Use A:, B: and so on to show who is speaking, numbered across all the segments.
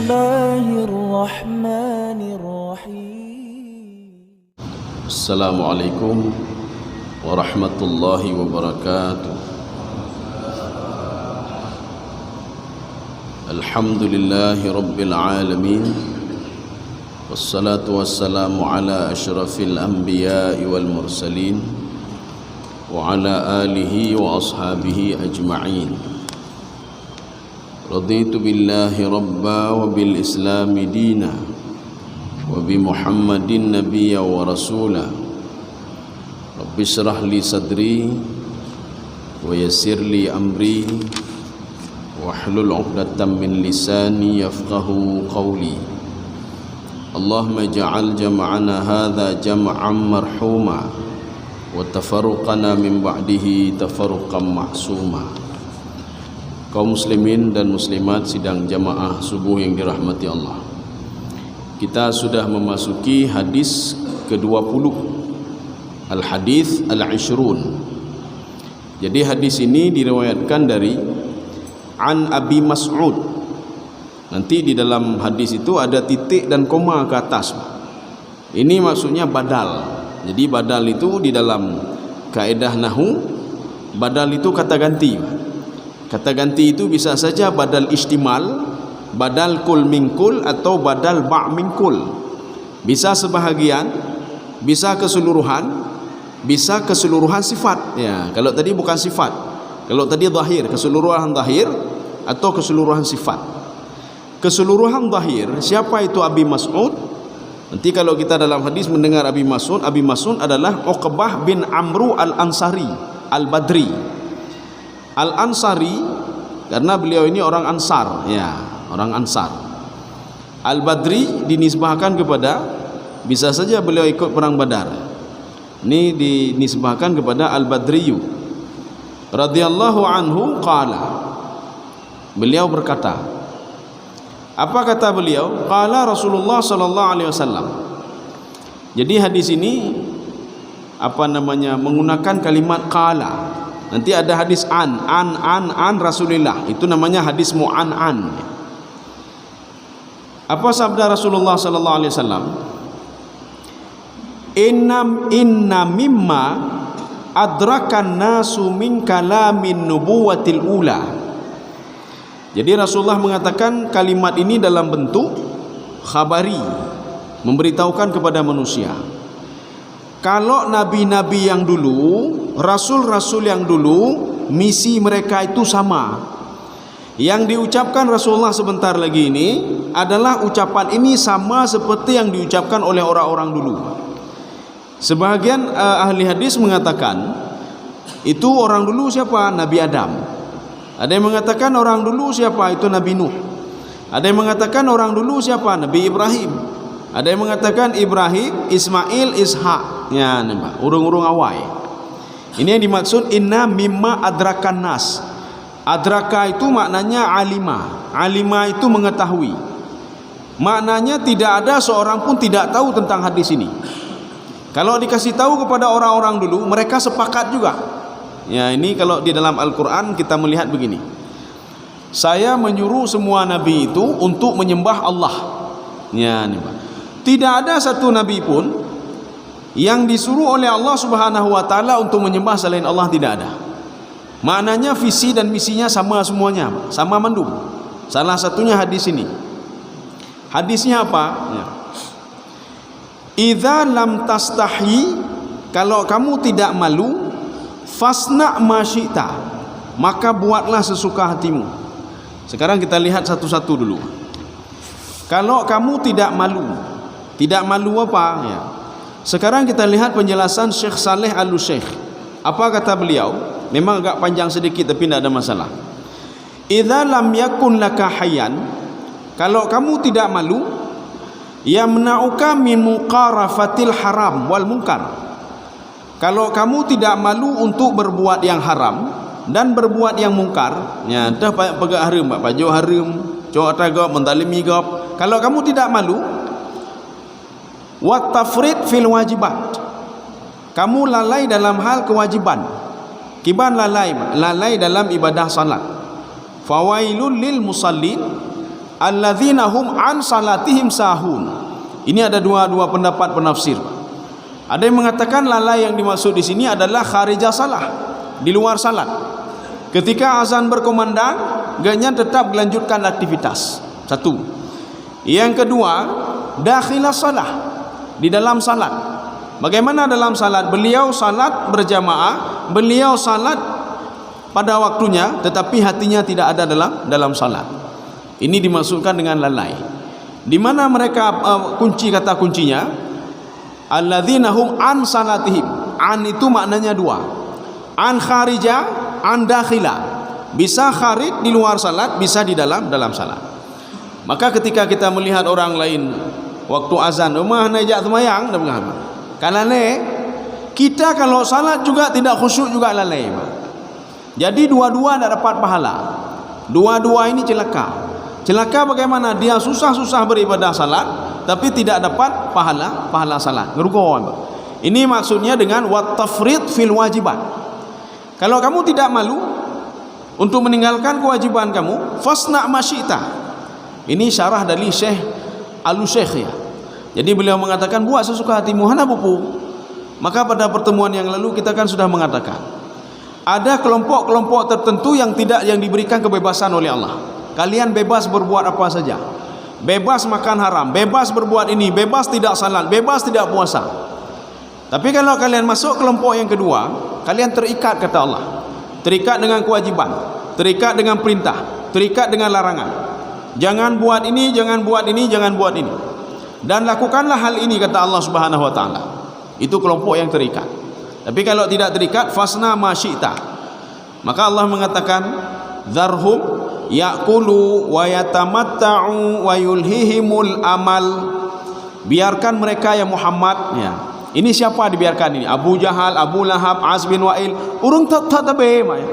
A: الله الرحمن الرحيم.
B: السلام عليكم ورحمة الله وبركاته. الحمد لله رب العالمين، والصلاة والسلام على أشرف الأنبياء والمرسلين وعلى آله وأصحابه أجمعين. رضيت بالله ربا وبالإسلام دينا وبمحمد نبيا ورسولا. رب اشرح لي صدري ويسر لي أمري واحلل عقدة من لساني يفقه قولي. اللهم اجعل جمعنا هذا جمعا مرحوما وتفرقنا من بعده تفرقا معصوما. Kaum muslimin dan muslimat sidang jamaah subuh yang dirahmati Allah, kita sudah memasuki hadis ke-20, al-hadis al-ishrun. Jadi hadis ini diriwayatkan dari an Abi Mas'ud. Nanti di dalam hadis itu ada titik dan koma ke atas. Ini maksudnya badal. Jadi badal itu di dalam kaedah nahwu, badal itu kata ganti. Kata ganti itu bisa saja badal istimal, badal kul min kul, atau badal ba' min kul. Bisa sebahagian, bisa keseluruhan, bisa keseluruhan sifat. Ya, kalau tadi bukan sifat. Kalau tadi zahir, keseluruhan zahir atau keseluruhan sifat. Keseluruhan zahir, siapa itu Abi Mas'ud? Nanti kalau kita dalam hadis mendengar Abi Mas'ud adalah Uqbah bin Amru al-Ansari al-Badri. Al-Ansari karena beliau ini orang Ansar, ya, orang Ansar. Al-Badri dinisbahkan kepada, bisa saja beliau ikut perang Badar. Ini dinisbahkan kepada Al-Badriyu radhiyallahu anhu qala. Beliau berkata, apa kata beliau? Qala Rasulullah sallallahu alaihi wasallam. Jadi hadis ini menggunakan kalimat qala. Nanti ada hadis an Rasulullah, itu namanya hadis mu'an. Apa sabda Rasulullah sallallahu alaihi wasallam? Inna mimma adrakan nasu min kalamin nubuwatil ula. Jadi Rasulullah mengatakan kalimat ini dalam bentuk khabari, memberitahukan kepada manusia. Kalau nabi-nabi yang dulu, rasul-rasul yang dulu, misi mereka itu sama. Yang diucapkan Rasulullah sebentar lagi ini adalah ucapan ini sama seperti yang diucapkan oleh orang-orang dulu. Sebahagian ahli hadis mengatakan itu orang dulu siapa? Nabi Adam. Ada yang mengatakan orang dulu siapa? Itu Nabi Nuh. Ada yang mengatakan orang dulu siapa? Nabi Ibrahim. Ada yang mengatakan Ibrahim, Ismail, Ishak. Ya, nampak urung-urung awai. Ini yang dimaksud inna mimma adrakan nas. Adraka itu maknanya alima. Alima itu mengetahui. Maknanya tidak ada seorang pun tidak tahu tentang hadis ini. Kalau dikasih tahu kepada orang-orang dulu, mereka sepakat juga. Ya, ini kalau di dalam Al-Quran kita melihat begini. Saya menyuruh semua nabi itu untuk menyembah Allah. Ya, nampak. Tidak ada satu nabi pun yang disuruh oleh Allah Subhanahu wa taala untuk menyembah selain Allah, tidak ada. Maknanya visi dan misinya sama semuanya, sama mandum. Salah satunya hadis ini. Hadisnya apa? Ya. Idza lam tastahi, kalau kamu tidak malu, fasna ma syi'ta, maka buatlah sesuka hatimu. Sekarang kita lihat satu-satu dulu. Kalau kamu tidak malu, tidak malu apa? Ya. Sekarang kita lihat penjelasan Syekh Saleh Al-Syekh. Apa kata beliau? Memang agak panjang sedikit tapi tidak ada masalah. Idza lam yakun laka hayyan, kalau kamu tidak malu, yamna'uka min muqarafatil haram wal munkar. Kalau kamu tidak malu untuk berbuat yang haram dan berbuat yang mungkar, ya dah pegak haram, baju haram, cowok tagap, mentalimi gap. Kalau kamu tidak malu, wa tafrid fil wajibat, kamu lalai dalam hal kewajiban. Kiban lalai dalam ibadah salat. Fawailul lil musallin, alladzina hum an salatihim sahun. Ini ada dua pendapat penafsir. Ada yang mengatakan lalai yang dimaksud di sini adalah kharijah salah, di luar salat. Ketika azan berkumandang, ganyan tetap melanjutkan aktivitas. Satu. Yang kedua, dakhilah salah, di dalam salat. Bagaimana dalam salat? Beliau salat berjamaah, beliau salat pada waktunya, tetapi hatinya tidak ada dalam salat. Ini dimaksudkan dengan lalai. Di mana mereka kata kuncinya? Alladzina hum an salatihim. An itu maknanya dua. An kharijah, an dakhila. Bisa kharij di luar salat, bisa di dalam salat. Maka ketika kita melihat orang lain waktu azan, rumah najak semayang, kan lalai. Kita kalau salat juga tidak khusyuk juga lalai. Jadi dua-dua tidak dapat pahala. Dua-dua ini celaka. Celaka bagaimana? Dia susah-susah beribadah salat tapi tidak dapat pahala salat. Ngerugo. Ini maksudnya dengan wat tafrid fil wajibat. Kalau kamu tidak malu untuk meninggalkan kewajiban kamu, fasna masyita. Ini syarah dari Syekh Al-Syekh ya. Jadi beliau mengatakan buat sesuka hatimu hana bupu. Maka pada pertemuan yang lalu kita kan sudah mengatakan ada kelompok-kelompok tertentu yang diberikan kebebasan oleh Allah. Kalian bebas berbuat apa saja. Bebas makan haram, bebas berbuat ini, bebas tidak salat, bebas tidak puasa. Tapi kalau kalian masuk kelompok yang kedua, kalian terikat kata Allah. Terikat dengan kewajiban, terikat dengan perintah, terikat dengan larangan. Jangan buat ini, jangan buat ini, jangan buat ini. Dan lakukanlah hal ini kata Allah Subhanahu wa taala. Itu kelompok yang terikat. Tapi kalau tidak terikat, fasna ma syi'ta. Maka Allah mengatakan, "Dzarhum ya'kulu wa yatamatta'u wa yulhihimul amal." Biarkan mereka ya Muhammad ya. Ini siapa dibiarkan ini? Abu Jahal, Abu Lahab, Az bin Wa'il. Urung tatabe ya.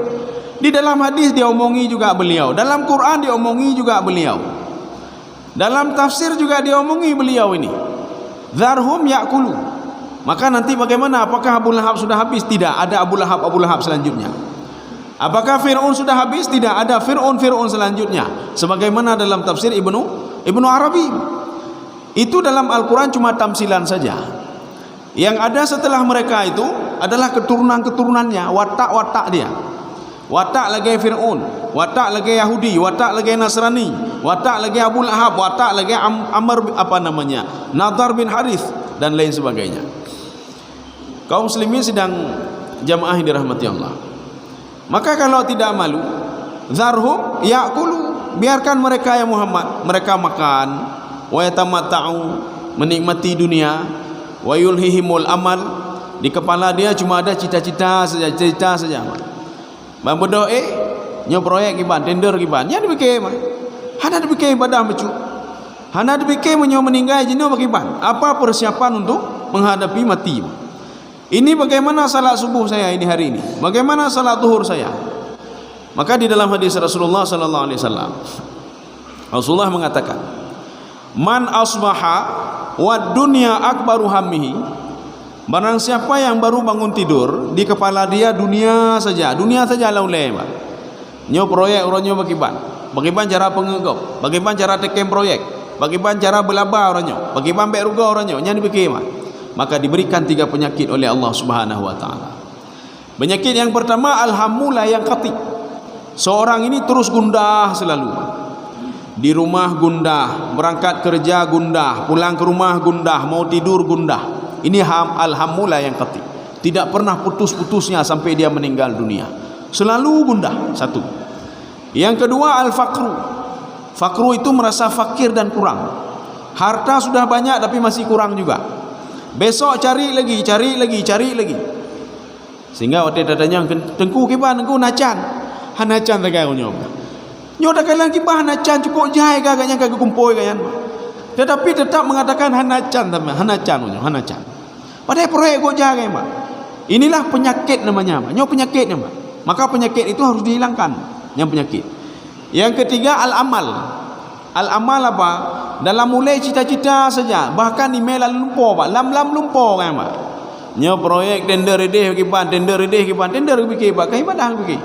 B: Di dalam hadis dia omongi juga beliau. Dalam Quran dia omongi juga beliau. Dalam tafsir juga dia omongi beliau ini. Dzarhum ya'kulu. Maka nanti bagaimana? Apakah Abu Lahab sudah habis? Tidak, ada Abu Lahab selanjutnya. Apakah Fir'aun sudah habis? Tidak, ada Fir'aun selanjutnya. Sebagaimana dalam tafsir Ibnu Arabi. Itu dalam Al-Quran cuma tamsilan saja. Yang ada setelah mereka itu adalah keturunan-keturunannya, watak-watak dia. Watak lagi Fir'aun, watak lagi Yahudi, watak lagi Nasrani, watak lagi Abu Lahab, watak lagi Nadar bin Harith dan lain sebagainya. Kaum muslimin sedang jamaah yang dirahmati Allah. Maka kalau tidak malu, zarhum ya'kulu, biarkan mereka ya Muhammad, mereka makan, wa yatamatta'u, menikmati dunia, wa yulhihimul amal, di kepala dia cuma ada cita-cita saja. Bang berdoa nyo proyek kiban, tender kiban, nya dipikir mah. Hana dipikir ibadah becu. Hana dipikir menyo meninggal jino bakiban. Apa persiapan untuk menghadapi mati? Ini bagaimana salat subuh saya ini hari ini? Bagaimana salat zuhur saya? Maka di dalam hadis Rasulullah sallallahu alaihi wasallam, Rasulullah mengatakan, "Man asbaha wad dunya akbaru hammihi." Barang siapa yang baru bangun tidur, di kepala dia dunia saja laulai. Nyo proyek orangnya bagaimana cara pengegop, bagaimana cara tekem proyek, bagaimana cara belaba orangnya, bagaimana mek ruga orangnya, nya dipikir maka diberikan 3 penyakit oleh Allah Subhanahu wa taala. Penyakit yang pertama alhamula yang khatib. Seorang ini terus gundah selalu. Di rumah gundah, berangkat kerja gundah, pulang ke rumah gundah, mau tidur gundah. Ini alhamula yang khatib. Tidak pernah putus-putusnya sampai dia meninggal dunia. Selalu gundah. Satu. Yang kedua al-faqru. Faqru itu merasa fakir dan kurang. Harta sudah banyak tapi masih kurang juga. Besok cari lagi. Sehingga waktu datanya tengku kiban tengku nacan. Hanacan tagai nyo. Nyo dak kalang kiban hanacan cukup jai kagaknya kagak kumpoi kayan. Tetapi tetap mengatakan hanacan. Padahal proyek go jai mah. Inilah penyakit namanya, nyo penyakit nama. Maka penyakit itu harus dihilangkan. Yang penyakit. Yang ketiga al-amal. Al-amal apa? Dalam mulai cita-cita saja, bahkan email lumpur pak, lam lumpur kan pak. Nyo proyek tender ideh kiban, tender ideh pak, kai ibadah pergi.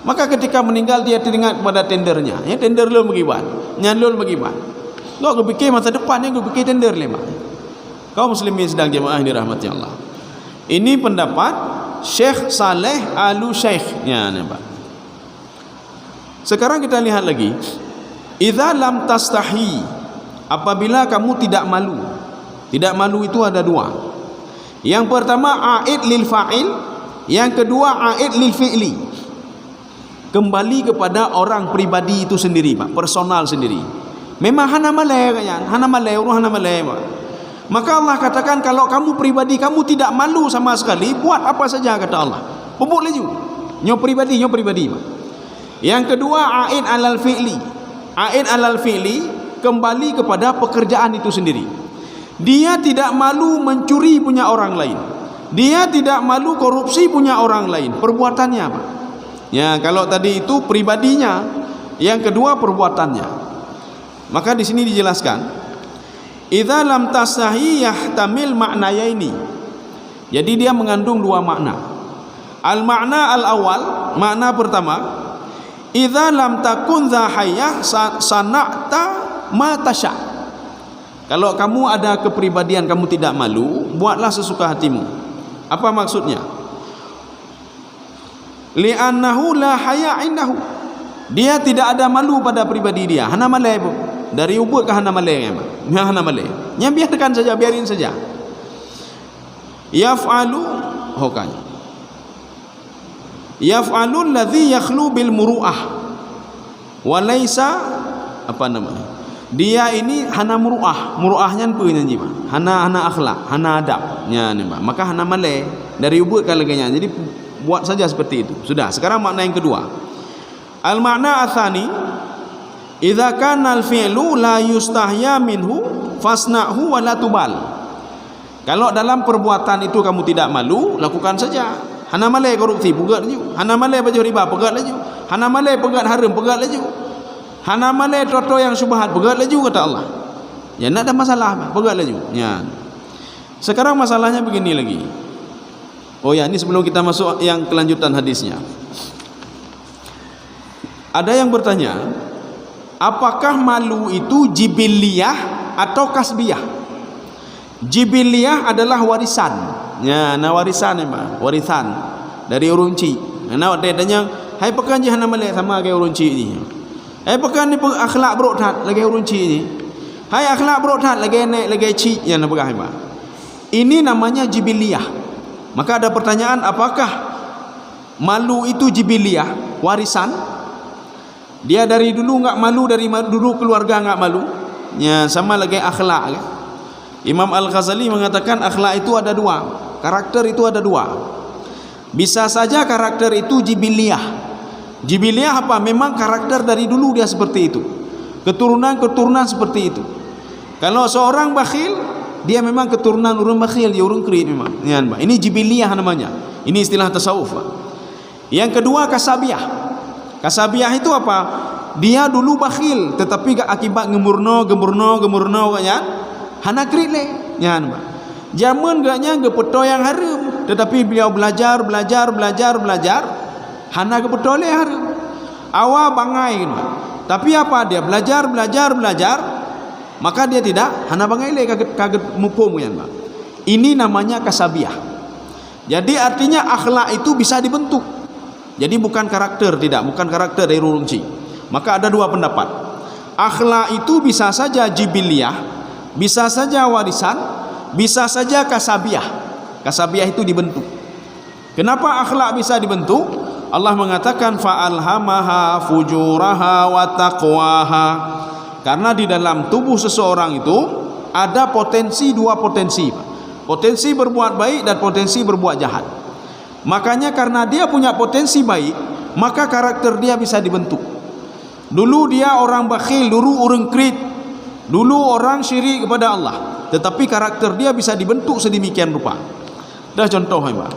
B: Maka ketika meninggal dia teringat kepada tendernya. Ya tender lu begibat. Nyalul begibat. Kau berfikir masa depannya kau berfikir tender lema. Kau muslimin sedang jemaah dirahmati Allah. Ini pendapat Syekh Saleh Al-Syekh. Ya nampak. Sekarang kita lihat lagi. Idza lam tastahi, apabila kamu tidak malu. Tidak malu itu ada dua. Yang pertama aid lil fa'il, yang kedua aid lil fi'li. Kembali kepada orang pribadi itu sendiri, Pak, personal sendiri. Memang hana malai kan, hana malai, urus hana malai, Pak. Maka Allah katakan kalau kamu pribadi kamu tidak malu sama sekali, buat apa saja kata Allah. Pupuk laju. Nyo pribadi, Pak. Yang kedua aid alal fi'li. Aid alal fi'li kembali kepada pekerjaan itu sendiri. Dia tidak malu mencuri punya orang lain. Dia tidak malu korupsi punya orang lain. Perbuatannya apa? Ya, kalau tadi itu pribadinya, yang kedua perbuatannya. Maka di sini dijelaskan, idza lam tastahi yahtamil ma'nayaini. Jadi dia mengandung dua makna. Al makna al awal, makna pertama, idza lam takun dza hayyah sana'ta ma tasha. Kalau kamu ada kepribadian kamu tidak malu, buatlah sesuka hatimu. Apa maksudnya? Li'annahu la haya' indahu. Dia tidak ada malu pada pribadi dia. Hana malai pun. Dari ubud ke hana malai ya, Mak. Hana malai. Nya biarkan saja, biarin saja. Yaf'alu hokanya. Yaf'alu alladhi yakhlu bil muru'ah. Wa laisa apa namanya? Dia ini hana muru'ah. Muru'ahnya apa nyanyi, Pak? Hana akhlak, hana adab. Nya ni, Pak. Maka hana malai dari ubud ke laganya. Jadi buat saja seperti itu. Sudah. Sekarang makna yang kedua. Al makna atsani, idza kana al fi'lu la yustahya minhu fasna'hu wa la tubal. Kalau dalam perbuatan itu kamu tidak malu, lakukan saja. Hana malai korupsi, pegat laju. Hana malai baju riba, pegat laju. Hana malai pegat haram, pegat laju. Hana malai toto yang syubhat, pegat laju kata Allah. Ya nak ada masalah, pegat laju. Ya. Sekarang masalahnya begini lagi. Oh ya, ini sebelum kita masuk yang kelanjutan hadisnya. Ada yang bertanya, apakah malu itu jibiliyah atau kasbiyah? Jibiliyah adalah warisan. Ya, nah warisan memang, warisan dari urunci. Nah, dia tanya, hai pekan je hana malai sama kayak urunci ni. Hai pekan ni akhlak berotat lagi urunci ni. Hai akhlak berotat lagi naik lagi ci yang nak pegang. Ini namanya jibiliyah. Maka ada pertanyaan, apakah malu itu jibiliyah, warisan? Dia dari dulu enggak malu, dari dulu keluarga enggak malu. Ya, sama lagi akhlak. Imam Al-Ghazali mengatakan akhlak itu ada dua, karakter itu ada dua. Bisa saja karakter itu jibiliyah. Jibiliyah apa? Memang karakter dari dulu dia seperti itu. Keturunan seperti itu. Kalau seorang bakhil, dia memang keturunan orang bakhil, dia orang kerit memang. Ini jibiliyah namanya. Ini istilah tasawuf. Yang kedua kasabiyah. Kasabiyah itu apa? Dia dulu bakhil, tetapi akibat gemurno kan? Hana kerit le. Zaman gaknya gepeto yang harum, tetapi beliau belajar, hana gepeto le harum. Awal bangai kan? Tapi apa? Dia belajar, maka dia tidak hana bangai le kaget mupum kan, Pak. Ini namanya kasabiyah. Jadi artinya akhlak itu bisa dibentuk. Jadi bukan karakter, bukan karakter dari urunci. Maka ada dua pendapat. Akhlak itu bisa saja jibiliyah, bisa saja warisan, bisa saja kasabiyah. Kasabiyah itu dibentuk. Kenapa akhlak bisa dibentuk? Allah mengatakan fa'alhamaha fujuraha wa taqwaha. Karena di dalam tubuh seseorang itu ada dua potensi. Potensi berbuat baik dan potensi berbuat jahat. Makanya karena dia punya potensi baik, maka karakter dia bisa dibentuk. Dulu dia orang bakhil, dulu orang kerit, dulu orang syirik kepada Allah, tetapi karakter dia bisa dibentuk sedemikian rupa. Dah contoh, Pak.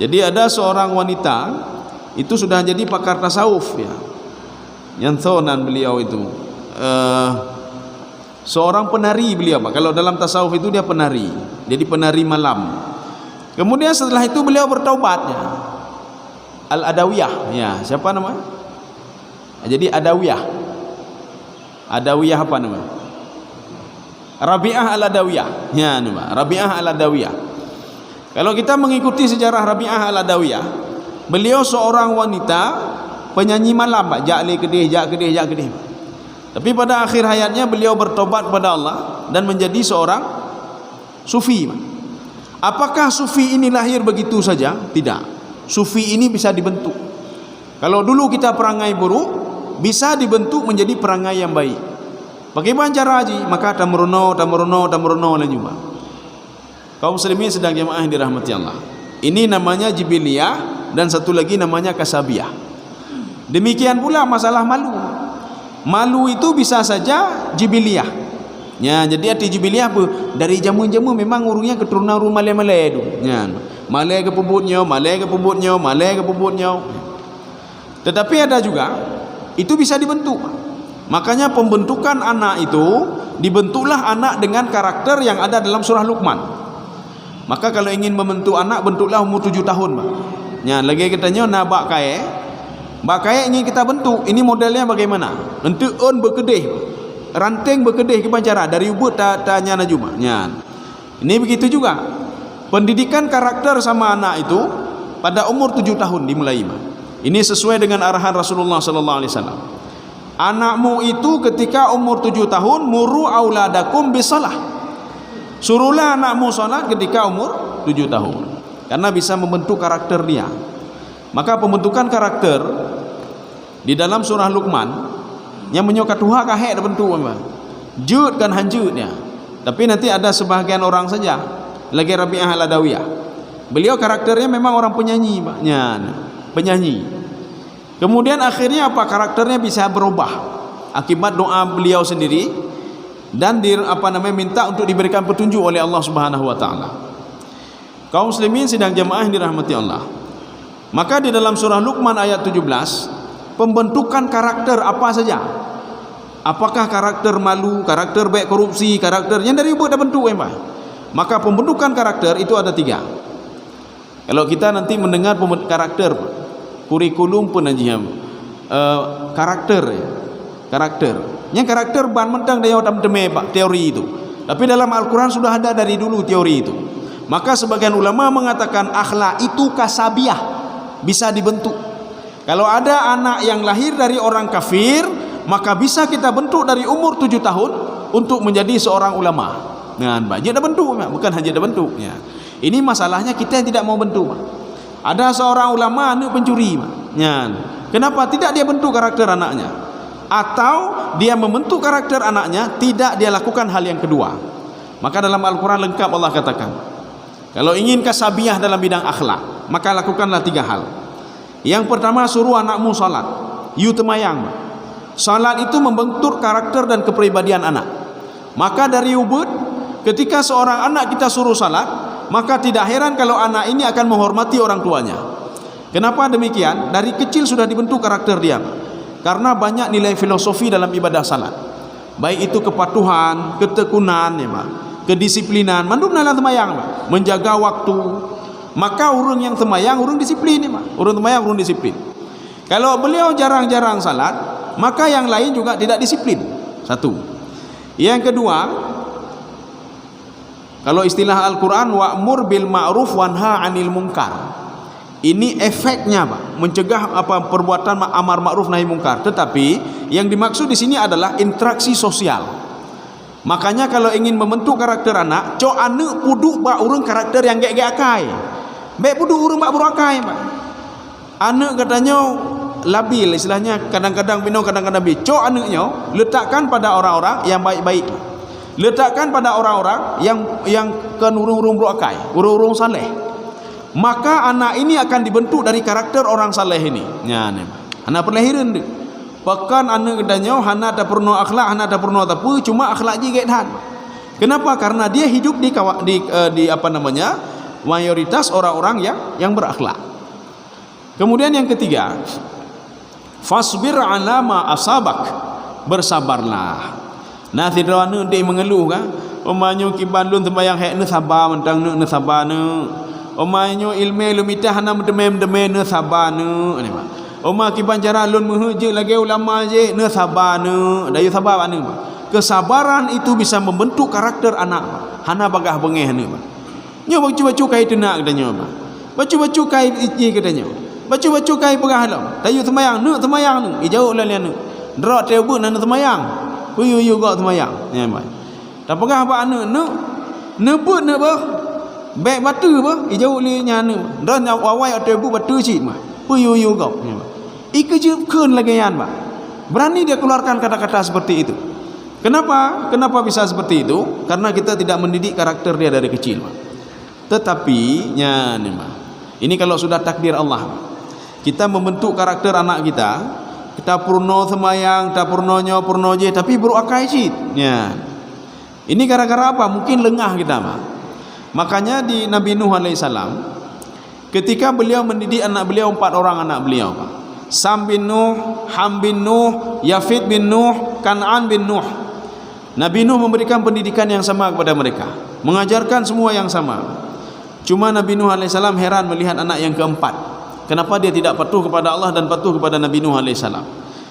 B: Jadi ada seorang wanita itu sudah jadi pakar tasawuf ya. Yang thonan beliau itu seorang penari beliau, Pak. Kalau dalam tasawuf itu dia penari. Jadi penari malam. Kemudian setelah itu beliau bertaubat ya. Al-Adawiyah. Ya, siapa nama? Jadi Adawiyah. Adawiyah apa nama? Rabi'ah Al-Adawiyah. Ya, nama Rabi'ah Al-Adawiyah. Kalau kita mengikuti sejarah Rabi'ah Al-Adawiyah, beliau seorang wanita penyanyi malam, Pak. Jak kedih. Tapi pada akhir hayatnya beliau bertobat kepada Allah dan menjadi seorang sufi, Pak. Apakah sufi ini lahir begitu saja? Tidak. Sufi ini bisa dibentuk. Kalau dulu kita perangai buruk, bisa dibentuk menjadi perangai yang baik. Bagaimana cara haji? Maka tamruno lagi, Pak. Kaum muslimin sedang jemaah yang dirahmati Allah. Ini namanya jibiliyah dan satu lagi namanya kasabiyah. Demikian pula masalah malu. Malu itu bisa saja jibiliyah. Ya, jadi arti jibiliyah apa? Dari jamu-jamu memang urungnya keturunan orang Malay-Malay tu. Ya. Malay ke pebutnya. Tetapi ada juga itu bisa dibentuk. Makanya pembentukan anak itu dibentuklah anak dengan karakter yang ada dalam surah Luqman. Maka kalau ingin membentuk anak, bentuklah umur 7 tahun, Pak. Ya, lagi katanya nak bak kaya ingin kita bentuk. Ini modelnya bagaimana? Untuk on berkedih, ranting berkedih ke pancara dari ubud tanya najuma. Ya. Ini begitu juga. Pendidikan karakter sama anak itu pada umur 7 tahun dimulai. Ini sesuai dengan arahan Rasulullah sallallahu alaihi wasallam. Anakmu itu ketika umur 7 tahun muru auladakum bisalah. Suruhlah anakmu salat ketika umur 7 tahun. Karena bisa membentuk karakter dia. Maka pembentukan karakter di dalam surah Luqman yang menyokat tuha kahek bentuk apa? Jud kan hanjutnya. Tapi nanti ada sebahagian orang saja. Lagi Rabi'ah Al-Adawiyah. Beliau karakternya memang orang penyanyi, Pak. Ya, penyanyi. Kemudian akhirnya apa? Karakternya bisa berubah akibat doa beliau sendiri dan minta untuk diberikan petunjuk oleh Allah Subhanahu wa taala. Kaum muslimin sidang jemaah yang dirahmati Allah. Maka di dalam surah Luqman ayat 17, pembentukan karakter apa saja? Apakah karakter malu, karakter baik korupsi, karakter yang dari buat bentuk, Pak? Maka pembentukan karakter itu ada 3. Kalau kita nanti mendengar karakter, kurikulum pengajian, karakter. Yang karakter bahan mentang dia otam teme, Pak, teori itu. Tapi dalam Al-Quran sudah ada dari dulu teori itu. Maka sebagian ulama mengatakan akhlak itu kasabiyah, bisa dibentuk. Kalau ada anak yang lahir dari orang kafir, maka bisa kita bentuk dari umur 7 tahun untuk menjadi seorang ulama. Dengan banyak dah bentuk, bukan hanya dah bentuk. Ya. Ini masalahnya kita yang tidak mau bentuk. Ada seorang ulama anak pencuri. Ya. Kenapa tidak dia bentuk karakter anaknya? Atau dia membentuk karakter anaknya, tidak dia lakukan hal yang kedua. Maka dalam Al-Quran lengkap Allah katakan, kalau ingin kasabiyah dalam bidang akhlak, maka lakukanlah 3 hal. Yang pertama, suruh anakmu salat. You temayang. Salat itu membentuk karakter dan kepribadian anak. Maka dari ubud, ketika seorang anak kita suruh salat, maka tidak heran kalau anak ini akan menghormati orang tuanya. Kenapa demikian? Dari kecil sudah dibentuk karakter dia. Karena banyak nilai filosofi dalam ibadah salat. Baik itu kepatuhan, ketekunan, ya, Pak, kedisiplinan, mandum dalam temayang, Pak, menjaga waktu. Maka orang yang temayang, orang disiplin, ya, Pak. Orang temayang, orang disiplin. Kalau beliau jarang-jarang salat, maka yang lain juga tidak disiplin. Satu. Yang kedua, kalau istilah Al-Quran, wa'mur bil ma'ruf wanha 'anil munkar. Ini efeknya, Pak, mencegah apa perbuatan amar ma'ruf nahi munkar. Tetapi yang dimaksud di sini adalah interaksi sosial. Makanya kalau ingin membentuk karakter anak, cok anak puduk bak urang karakter yang gek-gek akai. Baik puduk urang bak berakai, Pak. Anak katanya labil, istilahnya kadang-kadang bino, kadang-kadang bi. Cok anaknya letakkan pada orang-orang yang baik-baik. Letakkan pada orang-orang yang kan urung-urung berakai, urung-urung saleh. Maka anak ini akan dibentuk dari karakter orang saleh ini. Ya, anak perlahiran dia. Bahkan anak katanya anak tak pernah akhlak, anak tak pernah tapi cuma akhlak je gek. Kenapa? Karena dia hidup di apa namanya? Mayoritas orang-orang yang berakhlak. Kemudian yang ketiga, fasbir ala ma asabak. Bersabarlah. Nah, tidak ada dia mengeluh kan? Pemanyu kiban lun tembayang hek ne sabar mentang ne sabar ne. Omanyo ilmu lumitah hana demem-demem ne sabar ne ni Pak. Oma kiban cara lun muhuje lagi ulama je ne sabar ne dayu sabar anu Pak. Kesabaran itu bisa membentuk karakter anak Pak. Hana bagah bengeh ne Pak. Nyo bacu-bacu kai tenak katanya Pak. Bacu-bacu kai iji katanya. Bacu-bacu kai pegah lam. Dayu semayang ne ijau lalian ne. Drok tebu nan semayang. Puyu gak semayang. Ya Pak. Tak pegah apa anu ne pun ne bah. Baik batu bah ijau li nya ne. Dan awai tebu batu cik mah. Puyu gak. Ya Pak. Ike je keun lagi yan Pak. Berani dia keluarkan kata-kata seperti itu. Kenapa? Kenapa bisa seperti itu? Karena kita tidak mendidik karakter dia dari kecil Pak. Tetapi nya ni Pak. Ini kalau sudah takdir Allah. Kita membentuk karakter anak kita purno semayang, kita purno je tapi beruakai cit. Ya. Ini gara-gara apa? Mungkin lengah kita Pak. Makanya di Nabi Nuh alaihissalam ketika beliau mendidik anak beliau 4 orang anak beliau Pak. Sam bin Nuh, Ham bin Nuh, Yafid bin Nuh, Kan'an bin Nuh. Nabi Nuh memberikan pendidikan yang sama kepada mereka, mengajarkan semua yang sama. Cuma Nabi Nuh alaihissalam heran melihat anak yang keempat. Kenapa dia tidak patuh kepada Allah dan patuh kepada Nabi Nuh alaihissalam?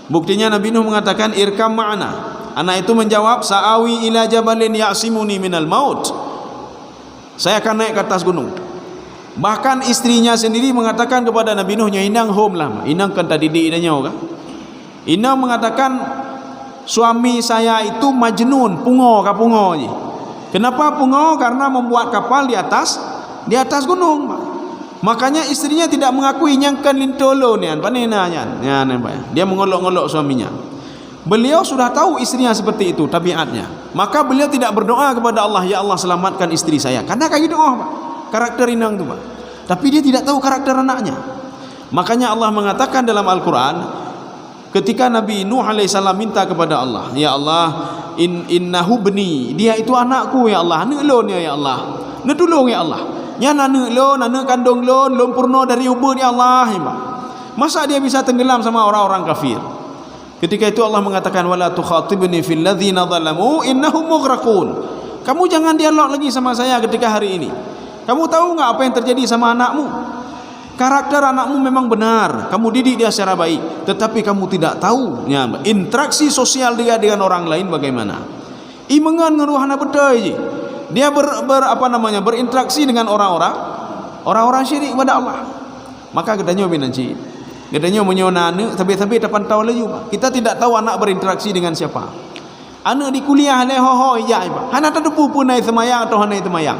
B: Buktinya Nabi Nuh mengatakan irkam ma'ana. Anak itu menjawab sa'awi ila jabalin ya'simuni minal maut. Saya akan naik ke atas gunung. Bahkan istrinya sendiri mengatakan kepada Nabi Nuh, inang home lah, inang kan tadi di idanya kan. Inang mengatakan suami saya itu majnun, pungo je. Kenapa pungo? Karena membuat kapal di atas gunung. Makanya istrinya tidak mengakui nyangkan lintolo nian, panena nian. Dia mengolok-olok suaminya. Beliau sudah tahu istrinya seperti itu tabiatnya. Maka beliau tidak berdoa kepada Allah, ya Allah selamatkan istri saya. Karena kayak doa Pak. Karakter inang itu Pak. Tapi dia tidak tahu karakter anaknya. Makanya Allah mengatakan dalam Al-Quran, ketika Nabi Nuh alaihissalam minta kepada Allah, ya Allah, innahu bni, dia itu anakku ya Allah, anu lon ya Allah, ne tolong ya Allah, nya nanu lon, nanu kandung lon purno dari ubun ya Allah. Masa dia bisa tenggelam sama orang-orang kafir? Ketika itu Allah mengatakan wala tukhatibni fil ladzina zalamu innahum mughraqun. Kamu jangan dialog lagi sama saya ketika hari ini. Kamu tahu enggak apa yang terjadi sama anakmu? Karakter anakmu memang benar, kamu didik dia secara baik, tetapi kamu tidak tahu ya, interaksi sosial dia dengan orang lain bagaimana. Imengan ngeruhana bedai je. Dia berinteraksi dengan orang-orang syirik kepada Allah. Maka katanya binanci. Katanya menyonana tapi tak tahu lagi. Kita tidak tahu anak berinteraksi dengan siapa. Anak di kuliah le ho iya Pak. Hana tadepu pun naik semayang atau hanai semayang.